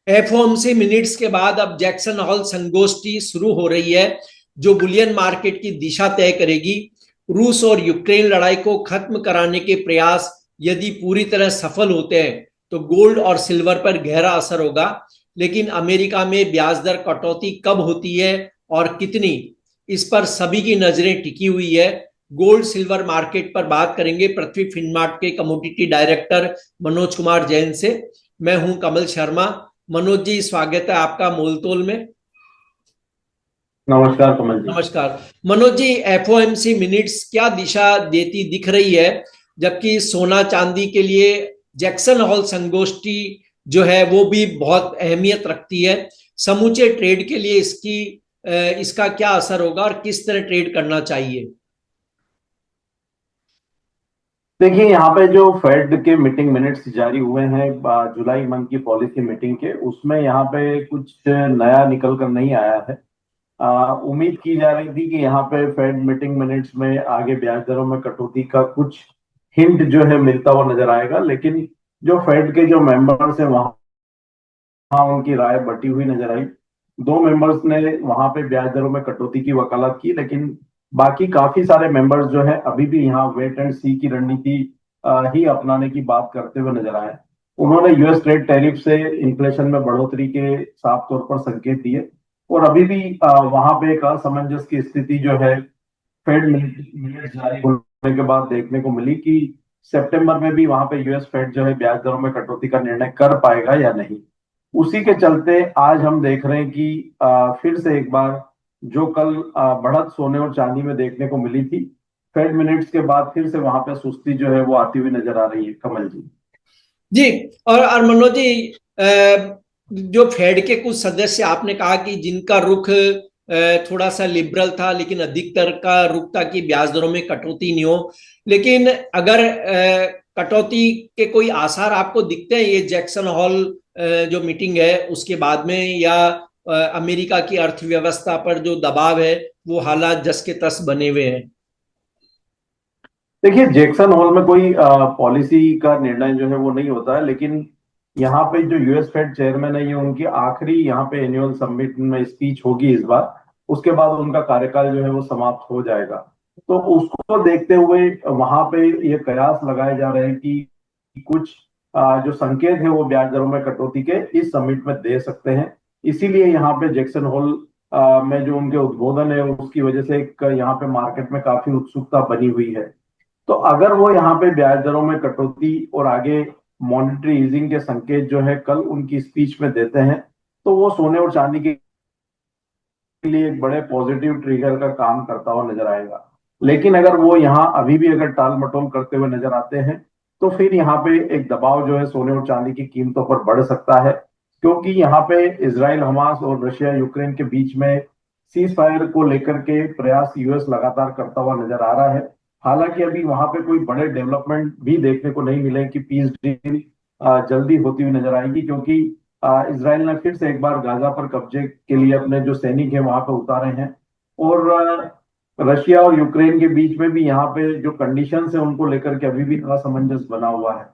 FOMC minutes के बाद अब जैक्सन हॉल संगोष्ठी शुरू हो रही है, जो बुलियन मार्केट की दिशा तय करेगी। रूस और यूक्रेन लड़ाई को खत्म कराने के प्रयास यदि पूरी तरह सफल होते हैं तो गोल्ड और सिल्वर पर गहरा असर होगा। लेकिन अमेरिका में ब्याज दर कटौती कब होती है और कितनी, इस पर सभी की नजरें टिकी हुई है। गोल्ड सिल्वर मार्केट पर बात करेंगे पृथ्वी फिनमार्ट के कमोडिटी डायरेक्टर मनोज कुमार जैन से। मैं हूं कमल शर्मा। मनोज जी, स्वागत है आपका मोलतोल में। नमस्कार कमल जी। नमस्कार मनोज जी, एफओएमसी मिनट्स क्या दिशा देती दिख रही है, जबकि सोना चांदी के लिए जैक्सन हॉल संगोष्ठी जो है वो भी बहुत अहमियत रखती है। समूचे ट्रेड के लिए इसका क्या असर होगा और किस तरह ट्रेड करना चाहिए? देखिए, यहाँ पे जो फेड के मीटिंग मिनट्स जारी हुए हैं जुलाई मंथ की पॉलिसी मीटिंग के, उसमें यहाँ पे कुछ नया निकल कर नहीं आया है। उम्मीद की जा रही थी कि यहाँ पे फेड मीटिंग मिनट्स में आगे ब्याज दरों में कटौती का कुछ हिंट जो है मिलता हुआ नजर आएगा, लेकिन जो फेड के जो मेंबर्स हैं वहाँ उनकी राय बटी हुई नजर आई। दो मेंबर्स ने वहां पे ब्याज दरों में कटौती की वकालत की, लेकिन बाकी काफी सारे मेंबर्स जो है अभी भी यहाँ वेट एंड सी की रणनीति ही अपनाने की बात करते हुए नजर आए। उन्होंने यूएस ट्रेड टैरिफ से इन्फ्लेशन में बढ़ोतरी के साफ तौर पर संकेत दिए, और अभी भी वहां पे एक असमंजस की स्थिति जो है फेड मिनट जारी होने के बाद देखने को मिली कि सितंबर में भी वहां पे यूएस फेड जो है ब्याज दरों में कटौती का निर्णय कर पाएगा या नहीं। उसी के चलते आज हम देख रहे हैं कि फिर से एक बार जो कल बढ़त सोने और चांदी में देखने को मिली थी, फेड मिनट्स के बाद फिर से वहां पे सुस्ती जो है वो आती हुई नजर आ रही है कमल जी। जी। और मनोज जी, जो फेड के कुछ सदस्य आपने कहा कि जिनका रुख थोड़ा सा लिबरल था, लेकिन अधिकतर का रुख था कि ब्याज दरों में कटौती नहीं हो। लेकिन अगर कटौती के कोई आसार आपको दिखते हैं ये जैक्सन हॉल जो मीटिंग है उसके बाद में, या अमेरिका की अर्थव्यवस्था पर जो दबाव है वो हालात जस के तस बने हुए हैं? देखिए, जैक्सन हॉल में कोई पॉलिसी का निर्णय जो है वो नहीं होता है, लेकिन यहाँ पे जो यूएस फेड चेयरमैन है, ये उनकी आखिरी यहाँ पे एनुअल समिट में स्पीच होगी इस बार। उसके बाद उनका कार्यकाल जो है वो समाप्त हो जाएगा। तो उसको देखते हुए वहां पे ये कयास लगाए जा रहे हैं कि कुछ जो संकेत है वो ब्याज दरों में कटौती के इस समिट में दे सकते हैं। इसीलिए यहाँ पे जैक्सन हॉल में जो उनके उद्बोधन है उसकी वजह से एक यहाँ पे मार्केट में काफी उत्सुकता बनी हुई है। तो अगर वो यहाँ पे ब्याज दरों में कटौती और आगे मॉनेटरी ईजिंग के संकेत जो है कल उनकी स्पीच में देते हैं, तो वो सोने और चांदी के लिए एक बड़े पॉजिटिव ट्रिगर का काम करता हुआ नजर आएगा। लेकिन अगर वो यहाँ अभी भी अगर टाल मटोल करते हुए नजर आते हैं, तो फिर यहाँ पे एक दबाव जो है सोने और चांदी की कीमतों पर बढ़ सकता है, क्योंकि यहाँ पे इसराइल हमास और रशिया यूक्रेन के बीच में सीज फायर को लेकर के प्रयास यूएस लगातार करता हुआ नजर आ रहा है। हालांकि अभी वहां पे कोई बड़े डेवलपमेंट भी देखने को नहीं मिले कि पीस डील जल्दी होती हुई नजर आएगी, क्योंकि इसराइल ने फिर से एक बार गाजा पर कब्जे के लिए अपने जो सैनिक है वहां पे उतारे हैं। और रशिया और यूक्रेन के बीच में भी यहाँ पे जो कंडीशंस है उनको लेकर के अभी भी असमंजस बना हुआ है।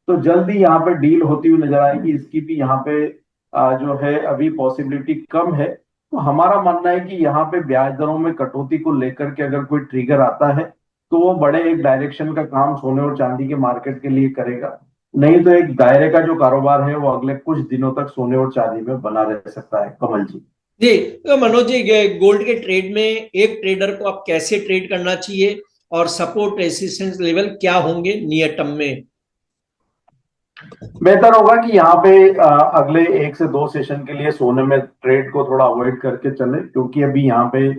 तो जल्दी यहाँ पे डील होती हुई नजर आएगी, इसकी भी यहाँ पे जो है अभी पॉसिबिलिटी कम है। तो हमारा मानना है कि यहाँ पे ब्याज दरों में कटौती को लेकर के अगर कोई ट्रिगर आता है, तो वो बड़े एक डायरेक्शन का काम सोने और चांदी के मार्केट के लिए करेगा। नहीं तो एक दायरे का जो कारोबार है वो अगले कुछ दिनों तक सोने और चांदी में बना रह सकता है कमल जी। जी, तो मनोज जी, गोल्ड के ट्रेड में एक ट्रेडर को अब कैसे ट्रेड करना चाहिए और सपोर्ट रेसिस्टेंस लेवल क्या होंगे नियर टर्म में? बेहतर होगा कि यहाँ पे अगले एक से दो सेशन के लिए सोने में ट्रेड को थोड़ा अवॉइड करके चले, क्योंकि अभी यहाँ पे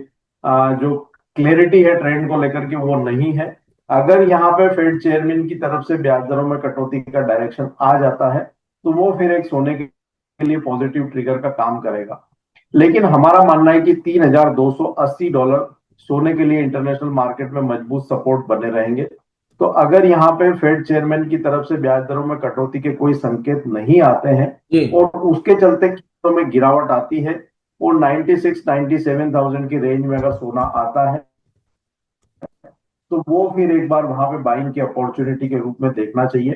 जो क्लैरिटी है ट्रेंड को लेकर के वो नहीं है। अगर यहाँ पे फेड चेयरमैन की तरफ से ब्याज दरों में कटौती का डायरेक्शन आ जाता है, तो वो फिर एक सोने के लिए पॉजिटिव ट्रिगर का काम करेगा। लेकिन हमारा मानना है कि $3,280 सोने के लिए इंटरनेशनल मार्केट में मजबूत सपोर्ट बने रहेंगे। तो अगर यहाँ पे फेड चेयरमैन की तरफ से ब्याज दरों में कटौती के कोई संकेत नहीं आते हैं जी। और उसके चलते कीमतों में गिरावट आती है, और 96-97,000 की रेंज में अगर सोना आता है, तो वो फिर एक बार वहां पे बाइंग की अपॉर्चुनिटी के रूप में देखना चाहिए।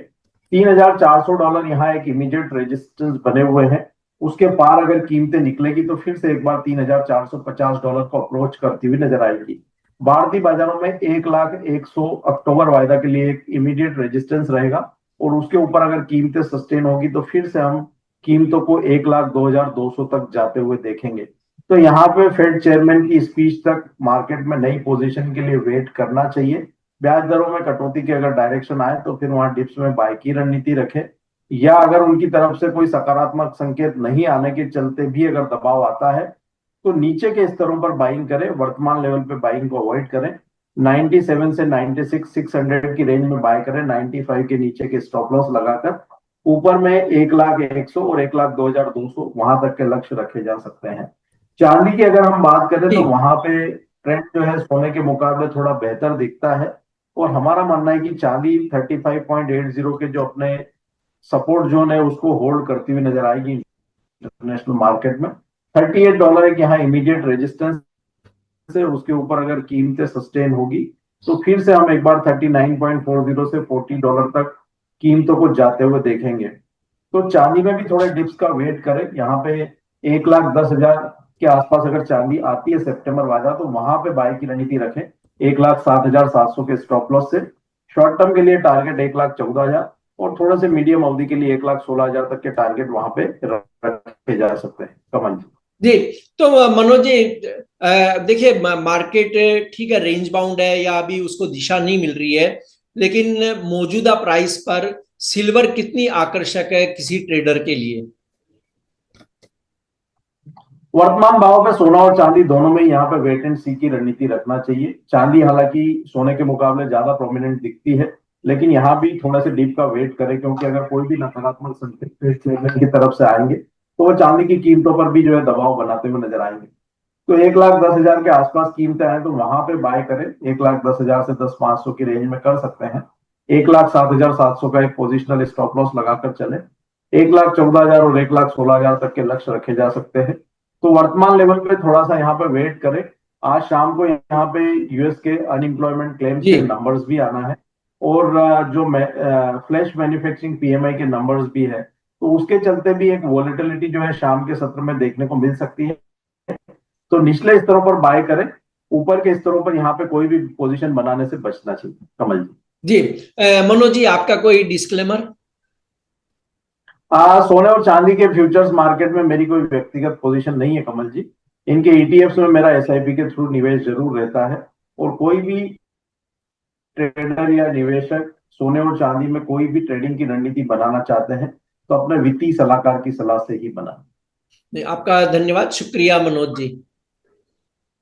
$3,400 यहाँ एक इमीडिएट रेजिस्टेंस बने हुए हैं। उसके पार अगर कीमतें निकलेगी तो फिर से एक बार $3,450 को अप्रोच करती हुई नजर आएगी। भारतीय बाजारों में 1,01,100 अक्टूबर वायदा के लिए एक इमीडिएट रेजिस्टेंस रहेगा, और उसके ऊपर अगर कीमतें सस्टेन होगी तो फिर से हम कीमतों को 1,02,200 तक जाते हुए देखेंगे। तो यहाँ पे फेड चेयरमैन की स्पीच तक मार्केट में नई पोजीशन के लिए वेट करना चाहिए। ब्याज दरों में कटौती की अगर डायरेक्शन आए तो फिर वहां डिप्स में बाय की रणनीति रखें, या अगर उनकी तरफ से कोई सकारात्मक संकेत नहीं आने के चलते भी अगर दबाव आता है तो नीचे के स्तरों पर बाइंग करें, वर्तमान लेवल पे बाइंग को अवॉइड करें। 97 से 96 600 की रेंज में बाय करें, 95 के नीचे के स्टॉप लॉस लगाकर। ऊपर में 1,01,100 और 1,02,200 वहां तक के लक्ष्य रखे जा सकते हैं। चांदी की अगर हम बात करें तो जी वहां पे ट्रेंड जो है सोने के मुकाबले थोड़ा बेहतर दिखता है, और हमारा मानना है कि चांदी 35.80 के जो अपने सपोर्ट जोन है उसको होल्ड करती हुई नजर आएगी इंटरनेशनल मार्केट में। $38 एक यहाँ इमीडिएट रेजिस्टेंस है, उसके ऊपर अगर कीमतें सस्टेन होगी तो फिर से हम एक बार 39.40 से $40 तक कीमतों को जाते हुए देखेंगे। तो चांदी में भी थोड़े डिप्स का वेट करें। यहाँ पे 1,10,000 के आसपास अगर चांदी आती है सितंबर वाला तो वहां पे बाय की रणनीति रखें, 1,07,700 के स्टॉप लॉस से। शॉर्ट टर्म के लिए टारगेट 1,14,000, और थोड़े से मीडियम अवधि के लिए 1,16,000 तक के टारगेट वहां पे रखे जा सकते हैं। कमल जी। जी। तो मनोज जी, देखिए मार्केट ठीक है, रेंज बाउंड है या अभी उसको दिशा नहीं मिल रही है, लेकिन मौजूदा प्राइस पर सिल्वर कितनी आकर्षक है किसी ट्रेडर के लिए? वर्तमान भाव में सोना और चांदी दोनों में यहाँ पे वेट एंड सी की रणनीति रखना चाहिए। चांदी हालांकि सोने के मुकाबले ज्यादा प्रोमिनेंट दिखती है, लेकिन यहाँ भी थोड़ा सा डीप का वेट करें, क्योंकि अगर कोई भी नकारात्मक संकेत ट्रेडर की तरफ से आएंगे तो वो चांदी की कीमतों पर भी जो है दबाव बनाते हुए नजर आएंगे। तो 1,10,000 के आसपास कीमतें आए तो वहां पे बाय करें, 1,10,000 से 10,500 की रेंज में कर सकते हैं। 1,07,700 का एक पोजिशनल स्टॉप लॉस लगाकर चले। 1,14,000 और 1,16,000 तक के लक्ष्य रखे जा सकते हैं। तो वर्तमान लेवल पे थोड़ा सा यहाँ पे वेट करें। आज शाम को यहाँ पे यूएस के अनएम्प्लॉयमेंट क्लेम्स जी के नंबर्स भी आना है, और जो फ्लैश मैन्युफैक्चरिंग पीएमआई के नंबर्स भी है, तो उसके चलते भी एक वॉलेटिलिटी जो है शाम के सत्र में देखने को मिल सकती है। तो निचले स्तरों पर बाय करें, ऊपर के स्तरों पर यहाँ पे कोई भी पोजीशन बनाने से बचना चाहिए। कमल जी। जी। मनोज जी, आपका कोई डिस्क्लेमर? सोने और चांदी के फ्यूचर्स मार्केट में मेरी कोई व्यक्तिगत पोजीशन नहीं है कमल जी। इनके ईटीएफ्स में मेरा एसआईपी के थ्रू निवेश जरूर रहता है, और कोई भी ट्रेडर या निवेशक सोने और चांदी में कोई भी ट्रेडिंग की रणनीति बनाना चाहते हैं तो अपने वित्तीय सलाहकार की सलाह से ही बनाएं। आपका धन्यवाद, शुक्रिया मनोज जी।